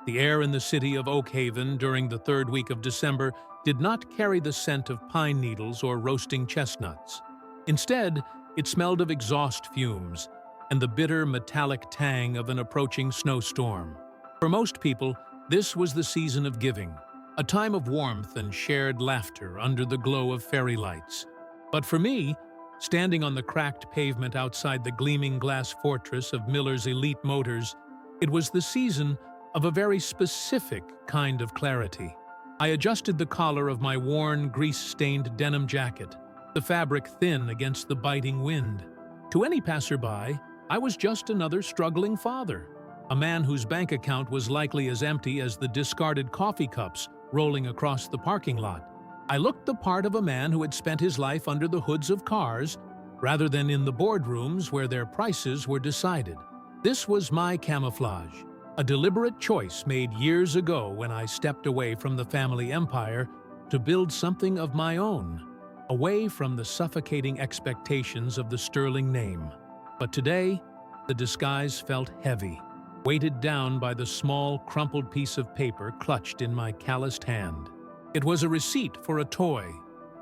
The air in the city of Oak Haven during the third week of December did not carry the scent of pine needles or roasting chestnuts. Instead, it smelled of exhaust fumes and the bitter metallic tang of an approaching snowstorm. For most people, this was the season of giving, a time of warmth and shared laughter under the glow of fairy lights. But for me, standing on the cracked pavement outside the gleaming glass fortress of Miller's Elite Motors, it was the season of a very specific kind of clarity. I adjusted the collar of my worn, grease-stained denim jacket, the fabric thin against the biting wind. To any passerby, I was just another struggling father, a man whose bank account was likely as empty as the discarded coffee cups rolling across the parking lot. I looked the part of a man who had spent his life under the hoods of cars, rather than in the boardrooms where their prices were decided. This was my camouflage, a deliberate choice made years ago when I stepped away from the family empire to build something of my own, away from the suffocating expectations of the Sterling name. But today, the disguise felt heavy, weighted down by the small, crumpled piece of paper clutched in my calloused hand. It was a receipt for a toy,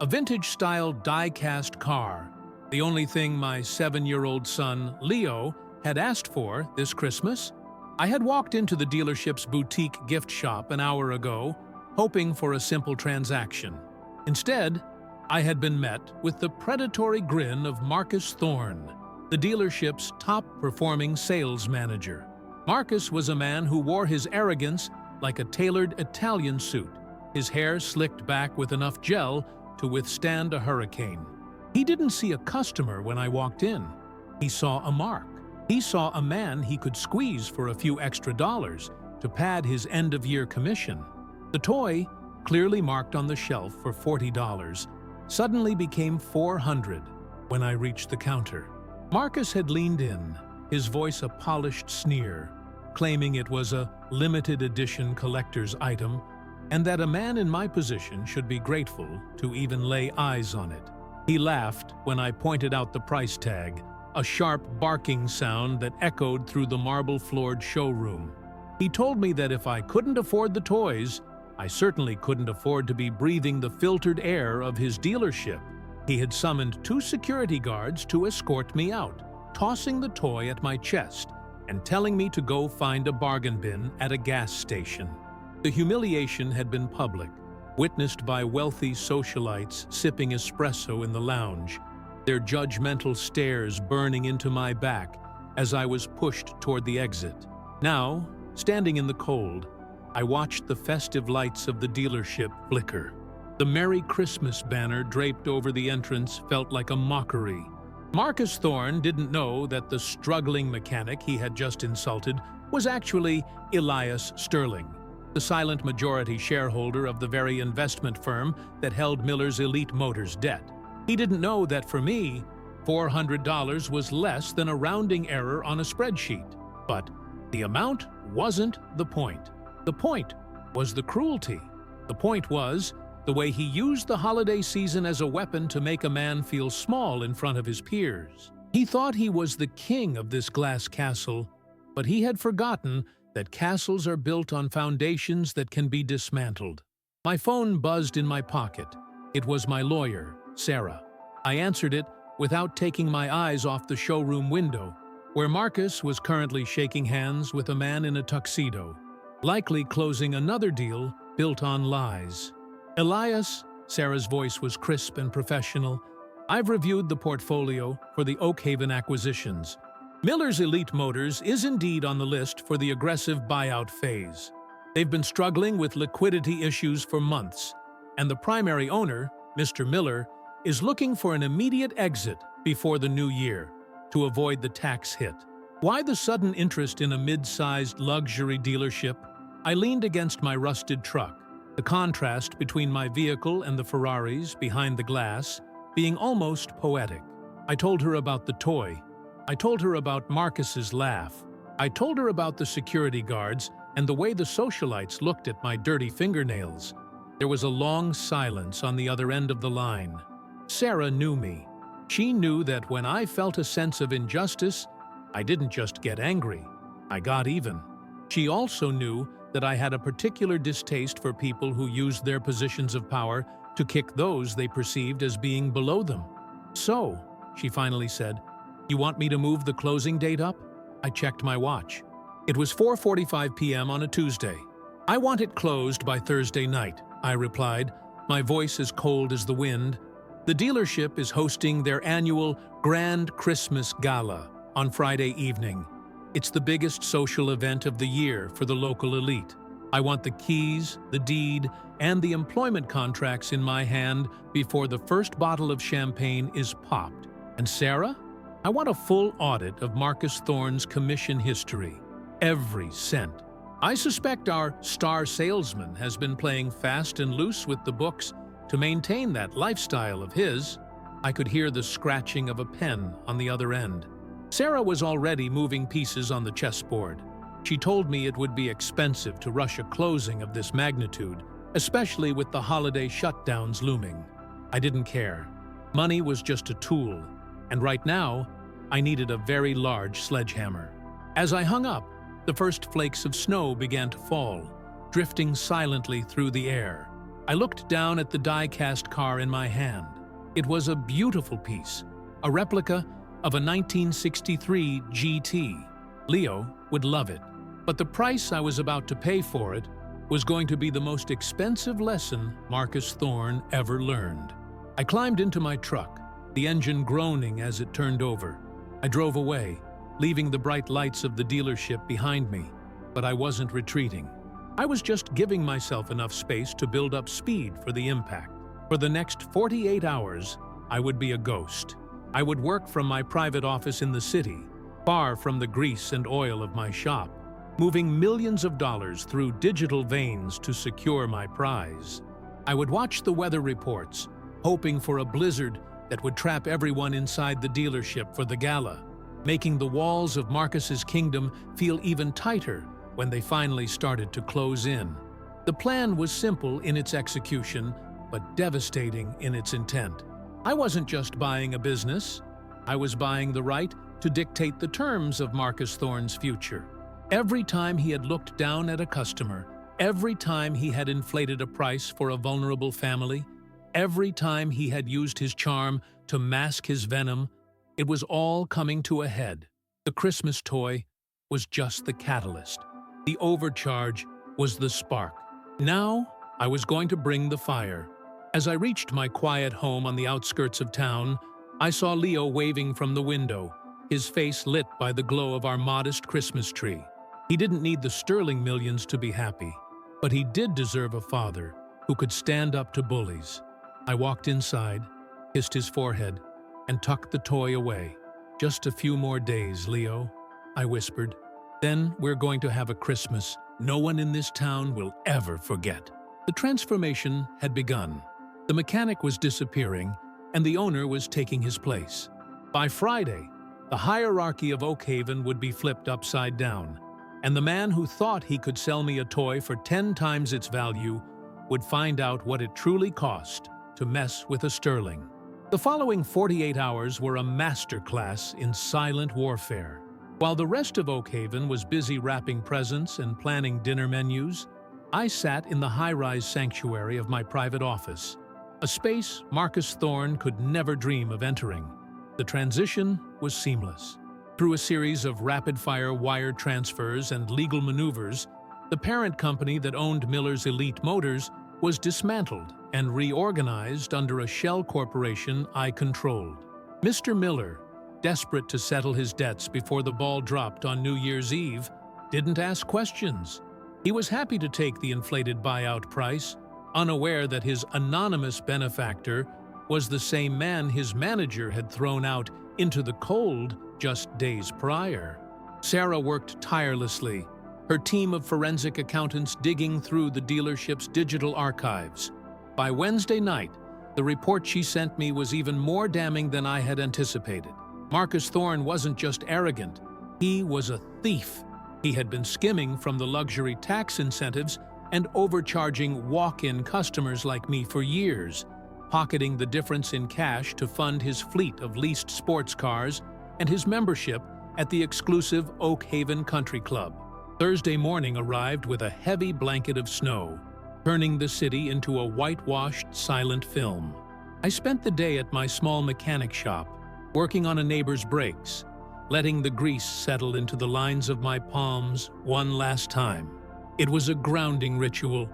a vintage-style die-cast car, the only thing my 7-year-old son, Leo, had asked for this Christmas. I had walked into the dealership's boutique gift shop an hour ago, hoping for a simple transaction. Instead, I had been met with the predatory grin of Marcus Thorne, the dealership's top-performing sales manager. Marcus was a man who wore his arrogance like a tailored Italian suit, his hair slicked back with enough gel to withstand a hurricane. He didn't see a customer when I walked in. He saw a mark. He saw a man he could squeeze for a few extra dollars to pad his end-of-year commission. The toy, clearly marked on the shelf for $40, suddenly became $400 when I reached the counter. Marcus had leaned in, his voice a polished sneer, claiming it was a limited edition collector's item and that a man in my position should be grateful to even lay eyes on it. He laughed when I pointed out the price tag, a sharp barking sound that echoed through the marble-floored showroom. He told me that if I couldn't afford the toys, I certainly couldn't afford to be breathing the filtered air of his dealership. He had summoned 2 security guards to escort me out, tossing the toy at my chest and telling me to go find a bargain bin at a gas station. The humiliation had been public, witnessed by wealthy socialites sipping espresso in the lounge, their judgmental stares burning into my back as I was pushed toward the exit. Now, standing in the cold, I watched the festive lights of the dealership flicker. The Merry Christmas banner draped over the entrance felt like a mockery. Marcus Thorne didn't know that the struggling mechanic he had just insulted was actually Elias Sterling, the silent majority shareholder of the very investment firm that held Miller's Elite Motors debt. He didn't know that for me, $400 was less than a rounding error on a spreadsheet. But the amount wasn't the point. The point was the cruelty. The point was the way he used the holiday season as a weapon to make a man feel small in front of his peers. He thought he was the king of this glass castle, but he had forgotten that castles are built on foundations that can be dismantled. My phone buzzed in my pocket. It was my lawyer, Sarah. I answered it without taking my eyes off the showroom window, where Marcus was currently shaking hands with a man in a tuxedo, likely closing another deal built on lies. Elias, Sarah's voice was crisp and professional. I've reviewed the portfolio for the Oak Haven acquisitions. Miller's Elite Motors is indeed on the list for the aggressive buyout phase. They've been struggling with liquidity issues for months, and the primary owner, Mr. Miller, is looking for an immediate exit before the new year to avoid the tax hit. Why the sudden interest in a mid-sized luxury dealership? I leaned against my rusted truck, the contrast between my vehicle and the Ferraris behind the glass being almost poetic. I told her about the toy. I told her about Marcus's laugh. I told her about the security guards and the way the socialites looked at my dirty fingernails. There was a long silence on the other end of the line. Sarah knew me. She knew that when I felt a sense of injustice, I didn't just get angry, I got even. She also knew that I had a particular distaste for people who used their positions of power to kick those they perceived as being below them. "So," she finally said, "you want me to move the closing date up?" I checked my watch. It was 4:45 p.m. on a Tuesday. "I want it closed by Thursday night," I replied, my voice as cold as the wind. "The dealership is hosting their annual Grand Christmas Gala on Friday evening. It's the biggest social event of the year for the local elite. I want the keys, the deed, and the employment contracts in my hand before the first bottle of champagne is popped. And Sarah? I want a full audit of Marcus Thorne's commission history. Every cent. I suspect our star salesman has been playing fast and loose with the books to maintain that lifestyle of his." I could hear the scratching of a pen on the other end. Sarah was already moving pieces on the chessboard. She told me it would be expensive to rush a closing of this magnitude, especially with the holiday shutdowns looming. I didn't care. Money was just a tool, and right now, I needed a very large sledgehammer. As I hung up, the first flakes of snow began to fall, drifting silently through the air. I looked down at the die-cast car in my hand. It was a beautiful piece, a replica of a 1963 GT. Leo would love it, but the price I was about to pay for it was going to be the most expensive lesson Marcus Thorne ever learned. I climbed into my truck, the engine groaning as it turned over. I drove away, leaving the bright lights of the dealership behind me, but I wasn't retreating. I was just giving myself enough space to build up speed for the impact. For the next 48 hours, I would be a ghost. I would work from my private office in the city, far from the grease and oil of my shop, moving millions of dollars through digital veins to secure my prize. I would watch the weather reports, hoping for a blizzard that would trap everyone inside the dealership for the gala, making the walls of Marcus's kingdom feel even tighter when they finally started to close in. The plan was simple in its execution, but devastating in its intent. I wasn't just buying a business. I was buying the right to dictate the terms of Marcus Thorne's future. Every time he had looked down at a customer, every time he had inflated a price for a vulnerable family, every time he had used his charm to mask his venom, it was all coming to a head. The Christmas toy was just the catalyst. The overcharge was the spark. Now, I was going to bring the fire. As I reached my quiet home on the outskirts of town, I saw Leo waving from the window, his face lit by the glow of our modest Christmas tree. He didn't need the Sterling millions to be happy, but he did deserve a father who could stand up to bullies. I walked inside, kissed his forehead, and tucked the toy away. "Just a few more days, Leo," I whispered. "Then we're going to have a Christmas no one in this town will ever forget." The transformation had begun. The mechanic was disappearing, and the owner was taking his place. By Friday, the hierarchy of Oakhaven would be flipped upside down, and the man who thought he could sell me a toy for 10 times its value would find out what it truly cost to mess with a Sterling. The following 48 hours were a masterclass in silent warfare. While the rest of Oakhaven was busy wrapping presents and planning dinner menus, I sat in the high-rise sanctuary of my private office, a space Marcus Thorne could never dream of entering. The transition was seamless. Through a series of rapid-fire wire transfers and legal maneuvers, the parent company that owned Miller's Elite Motors was dismantled and reorganized under a shell corporation I controlled. Mr. Miller, desperate to settle his debts before the ball dropped on New Year's Eve, didn't ask questions. He was happy to take the inflated buyout price, unaware that his anonymous benefactor was the same man his manager had thrown out into the cold just days prior. Sarah worked tirelessly, her team of forensic accountants digging through the dealership's digital archives. By Wednesday night, the report she sent me was even more damning than I had anticipated. Marcus Thorne wasn't just arrogant, he was a thief. He had been skimming from the luxury tax incentives and overcharging walk-in customers like me for years, pocketing the difference in cash to fund his fleet of leased sports cars and his membership at the exclusive Oakhaven Country Club. Thursday morning arrived with a heavy blanket of snow, turning the city into a whitewashed, silent film. I spent the day at my small mechanic shop, working on a neighbor's brakes, letting the grease settle into the lines of my palms one last time. It was a grounding ritual.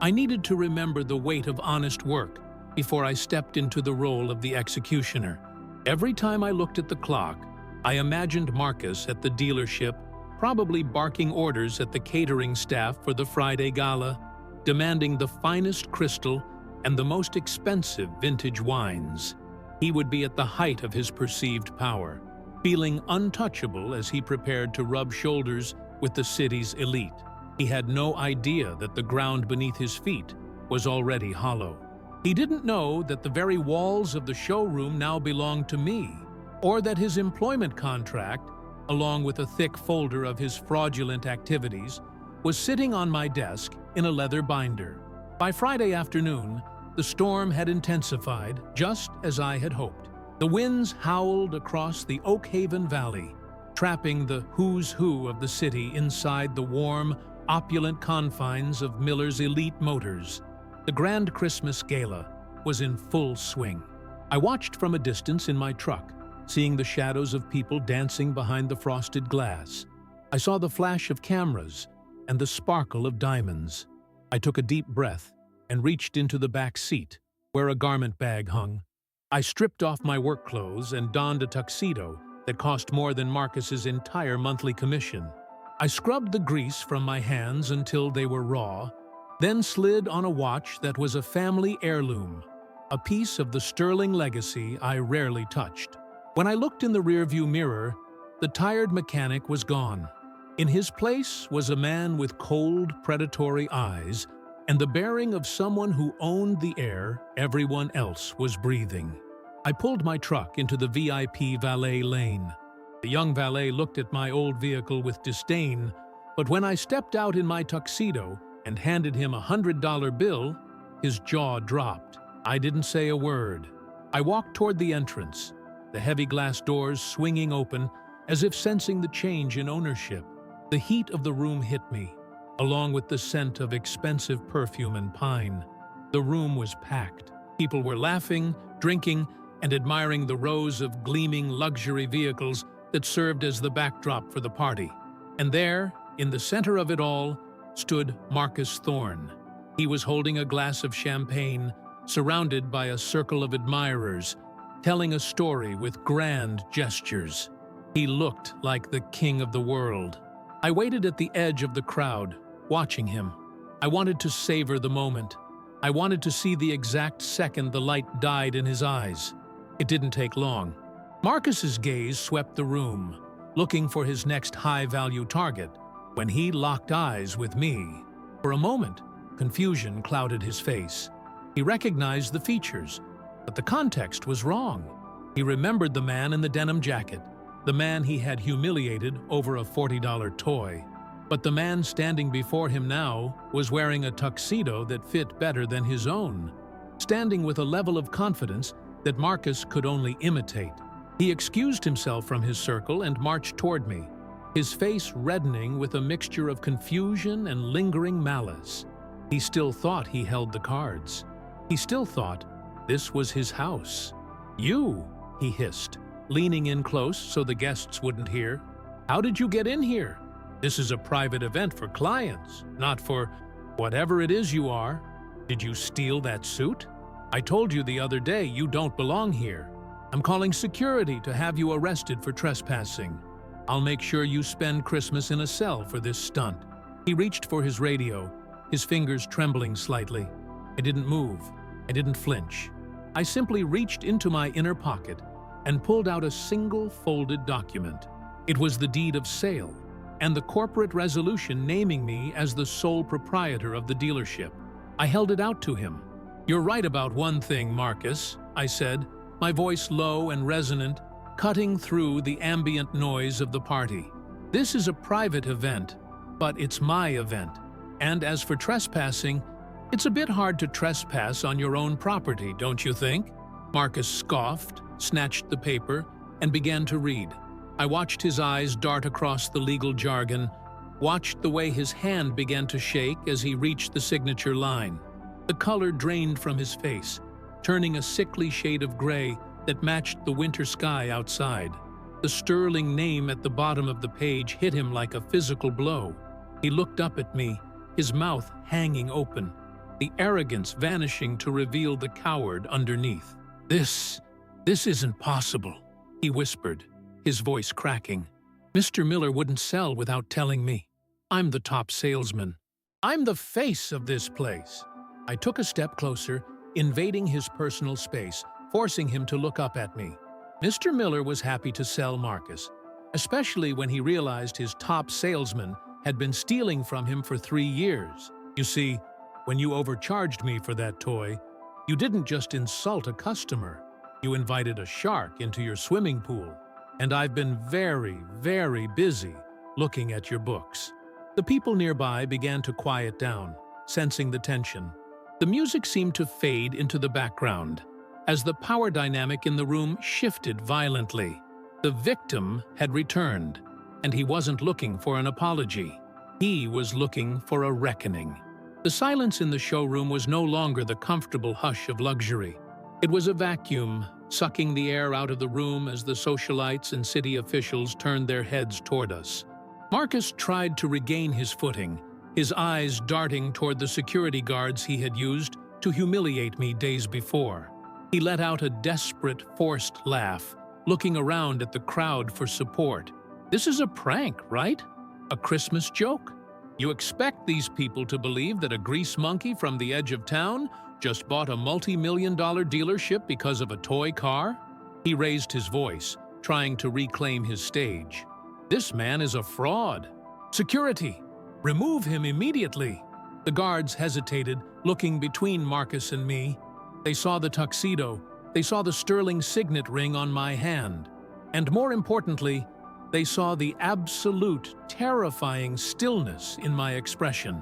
I needed to remember the weight of honest work before I stepped into the role of the executioner. Every time I looked at the clock, I imagined Marcus at the dealership, probably barking orders at the catering staff for the Friday Gala, demanding the finest crystal and the most expensive vintage wines. He would be at the height of his perceived power, feeling untouchable as he prepared to rub shoulders with the city's elite. He had no idea that the ground beneath his feet was already hollow. He didn't know that the very walls of the showroom now belonged to me, or that his employment contract, along with a thick folder of his fraudulent activities, was sitting on my desk in a leather binder. By Friday afternoon, the storm had intensified, just as I had hoped. The winds howled across the Oak Haven Valley, trapping the who's who of the city inside the warm, opulent confines of Miller's Elite Motors. The grand Christmas Gala was in full swing. I watched from a distance in my truck, seeing the shadows of people dancing behind the frosted glass. I saw the flash of cameras and the sparkle of diamonds. I took a deep breath and reached into the back seat, where a garment bag hung. I stripped off my work clothes and donned a tuxedo that cost more than Marcus's entire monthly commission. I scrubbed the grease from my hands until they were raw, then slid on a watch that was a family heirloom, a piece of the Sterling legacy I rarely touched. When I looked in the rearview mirror, the tired mechanic was gone. In his place was a man with cold, predatory eyes and the bearing of someone who owned the air everyone else was breathing. I pulled my truck into the VIP valet lane. The young valet looked at my old vehicle with disdain, but when I stepped out in my tuxedo and handed him a $100 bill, his jaw dropped. I didn't say a word. I walked toward the entrance, the heavy glass doors swinging open as if sensing the change in ownership. The heat of the room hit me, along with the scent of expensive perfume and pine. The room was packed. People were laughing, drinking, and admiring the rows of gleaming luxury vehicles that served as the backdrop for the party. And there, in the center of it all, stood Marcus Thorne. He was holding a glass of champagne, surrounded by a circle of admirers, telling a story with grand gestures. He looked like the king of the world. I waited at the edge of the crowd, watching him. I wanted to savor the moment. I wanted to see the exact second the light died in his eyes. It didn't take long. Marcus's gaze swept the room, looking for his next high-value target, when he locked eyes with me. For a moment, confusion clouded his face. He recognized the features, but the context was wrong. He remembered the man in the denim jacket, the man he had humiliated over a $40 toy. But the man standing before him now was wearing a tuxedo that fit better than his own, standing with a level of confidence that Marcus could only imitate. He excused himself from his circle and marched toward me, his face reddening with a mixture of confusion and lingering malice. He still thought he held the cards. He still thought this was his house. "You," he hissed, leaning in close so the guests wouldn't hear. "How did you get in here? This is a private event for clients, not for whatever it is you are. Did you steal that suit? I told you the other day you don't belong here. I'm calling security to have you arrested for trespassing. I'll make sure you spend Christmas in a cell for this stunt." He reached for his radio, his fingers trembling slightly. I didn't move. I didn't flinch. I simply reached into my inner pocket and pulled out a single folded document. It was the deed of sale and the corporate resolution naming me as the sole proprietor of the dealership. I held it out to him. "You're right about one thing, Marcus," I said, my voice low and resonant, cutting through the ambient noise of the party. "This is a private event, but it's my event. And as for trespassing, it's a bit hard to trespass on your own property, don't you think?" Marcus scoffed, snatched the paper, and began to read. I watched his eyes dart across the legal jargon, watched the way his hand began to shake as he reached the signature line. The color drained from his face, turning a sickly shade of gray that matched the winter sky outside. The Sterling name at the bottom of the page hit him like a physical blow. He looked up at me, his mouth hanging open, the arrogance vanishing to reveal the coward underneath. This isn't possible," he whispered, his voice cracking. "Mr. Miller wouldn't sell without telling me. I'm the top salesman. I'm the face of this place." I took a step closer, invading his personal space, forcing him to look up at me. Mr. Miller was happy to sell Marcus, especially when he realized his top salesman had been stealing from him for 3 years. "You see, when you overcharged me for that toy, you didn't just insult a customer. You invited a shark into your swimming pool. And I've been very, very busy looking at your books." The people nearby began to quiet down, sensing the tension. The music seemed to fade into the background as the power dynamic in the room shifted violently. The victim had returned, and he wasn't looking for an apology. He was looking for a reckoning. The silence in the showroom was no longer the comfortable hush of luxury. It was a vacuum, sucking the air out of the room as the socialites and city officials turned their heads toward us. Marcus tried to regain his footing, his eyes darting toward the security guards he had used to humiliate me days before. He let out a desperate, forced laugh, looking around at the crowd for support. "This is a prank, right? A Christmas joke? You expect these people to believe that a grease monkey from the edge of town just bought a multi-million-dollar dealership because of a toy car?" He raised his voice, trying to reclaim his stage. "This man is a fraud. Security! Remove him immediately!" The guards hesitated, looking between Marcus and me. They saw the tuxedo, they saw the Sterling signet ring on my hand, and more importantly, they saw the absolute, terrifying stillness in my expression.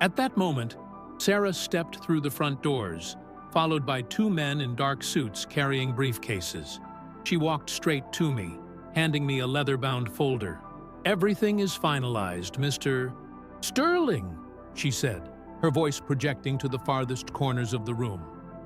At that moment, Sarah stepped through the front doors, followed by 2 men in dark suits carrying briefcases. She walked straight to me, handing me a leather-bound folder. "Everything is finalized, Mr. Sterling," she said, her voice projecting to the farthest corners of the room.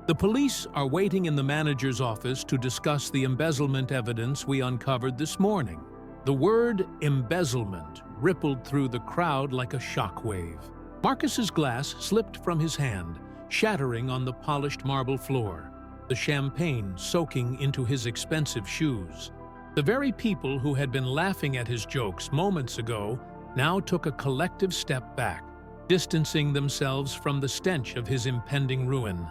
"The police are waiting in the manager's office to discuss the embezzlement evidence we uncovered this morning." The word embezzlement rippled through the crowd like a shockwave. Marcus's glass slipped from his hand, shattering on the polished marble floor, the champagne soaking into his expensive shoes. The very people who had been laughing at his jokes moments ago now took a collective step back, distancing themselves from the stench of his impending ruin.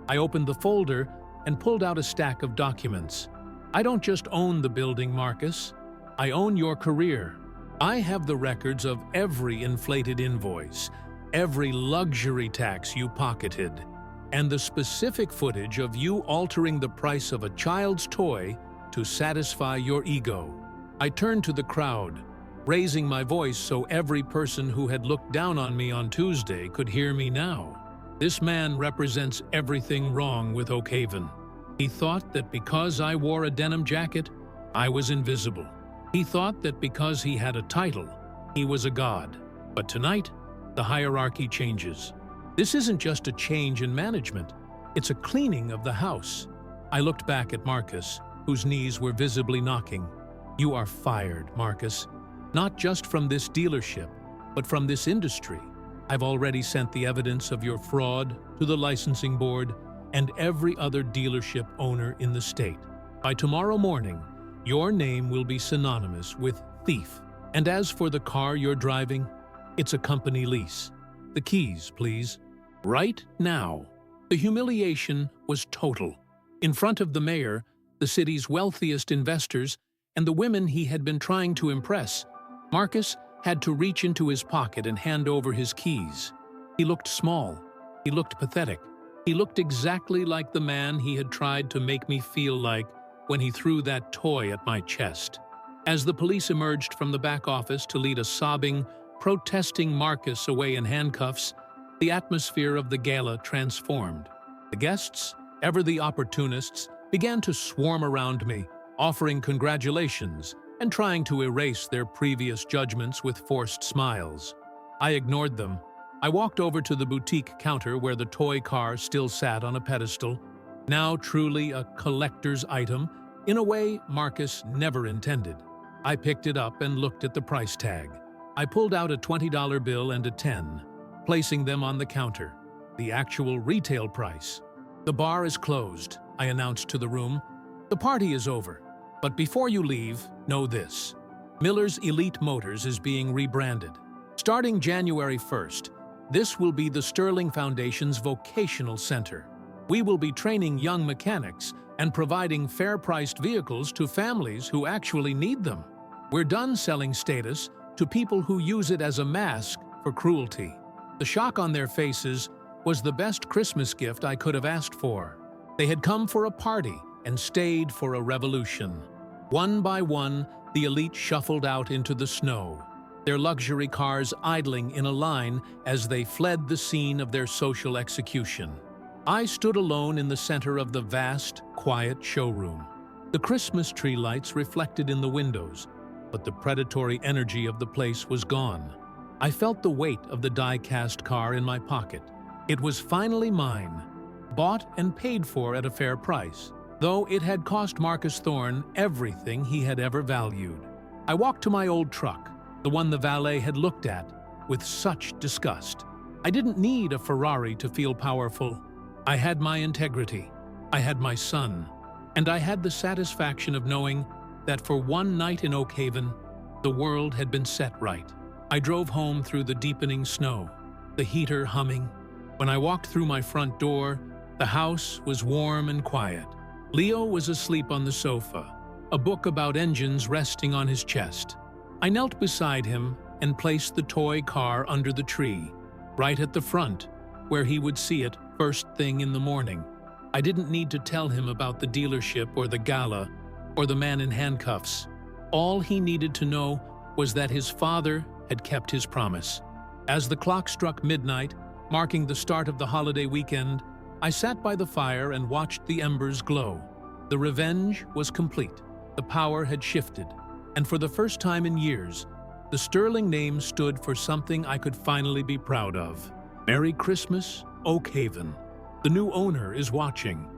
I opened the folder and pulled out a stack of documents. "I don't just own the building, Marcus. I own your career. I have the records of every inflated invoice, every luxury tax you pocketed, and the specific footage of you altering the price of a child's toy to satisfy your ego." I turned to the crowd, raising my voice so every person who had looked down on me on Tuesday could hear me now. "This man represents everything wrong with Oak Haven. He thought that because I wore a denim jacket, I was invisible. He thought that because he had a title, he was a god. But tonight, the hierarchy changes. This isn't just a change in management, it's a cleaning of the house." I looked back at Marcus, whose knees were visibly knocking. "You are fired, Marcus. Not just from this dealership, but from this industry. I've already sent the evidence of your fraud to the licensing board and every other dealership owner in the state. By tomorrow morning, your name will be synonymous with thief. And as for the car you're driving, it's a company lease. The keys, please. Right now." The humiliation was total. In front of the mayor, the city's wealthiest investors, and the women he had been trying to impress, Marcus had to reach into his pocket and hand over his keys. He looked small. He looked pathetic. He looked exactly like the man he had tried to make me feel like when he threw that toy at my chest. As the police emerged from the back office to lead a sobbing, protesting Marcus away in handcuffs, the atmosphere of the gala transformed. The guests, ever the opportunists, began to swarm around me, offering congratulations, and trying to erase their previous judgments with forced smiles. I ignored them. I walked over to the boutique counter where the toy car still sat on a pedestal, now truly a collector's item, in a way Marcus never intended. I picked it up and looked at the price tag. I pulled out a $20 bill and a 10, placing them on the counter, the actual retail price. "The bar is closed," I announced to the room. "The party is over. But before you leave, know this. Miller's Elite Motors is being rebranded. Starting January 1st, this will be the Sterling Foundation's vocational center. We will be training young mechanics and providing fair-priced vehicles to families who actually need them. We're done selling status to people who use it as a mask for cruelty." The shock on their faces was the best Christmas gift I could have asked for. They had come for a party and stayed for a revolution. One by one, the elite shuffled out into the snow, their luxury cars idling in a line as they fled the scene of their social execution. I stood alone in the center of the vast, quiet showroom. The Christmas tree lights reflected in the windows, but the predatory energy of the place was gone. I felt the weight of the die-cast car in my pocket. It was finally mine, bought and paid for at a fair price, though it had cost Marcus Thorne everything he had ever valued. I walked to my old truck, the one the valet had looked at, with such disgust. I didn't need a Ferrari to feel powerful. I had my integrity, I had my son, and I had the satisfaction of knowing that for one night in Oak Haven, the world had been set right. I drove home through the deepening snow, the heater humming. When I walked through my front door, the house was warm and quiet. Leo was asleep on the sofa, a book about engines resting on his chest. I knelt beside him and placed the toy car under the tree, right at the front, where he would see it first thing in the morning. I didn't need to tell him about the dealership or the gala or the man in handcuffs. All he needed to know was that his father had kept his promise. As the clock struck midnight, marking the start of the holiday weekend, I sat by the fire and watched the embers glow. The revenge was complete. The power had shifted, and for the first time in years, the Sterling name stood for something I could finally be proud of. Merry Christmas, Oak Haven. The new owner is watching,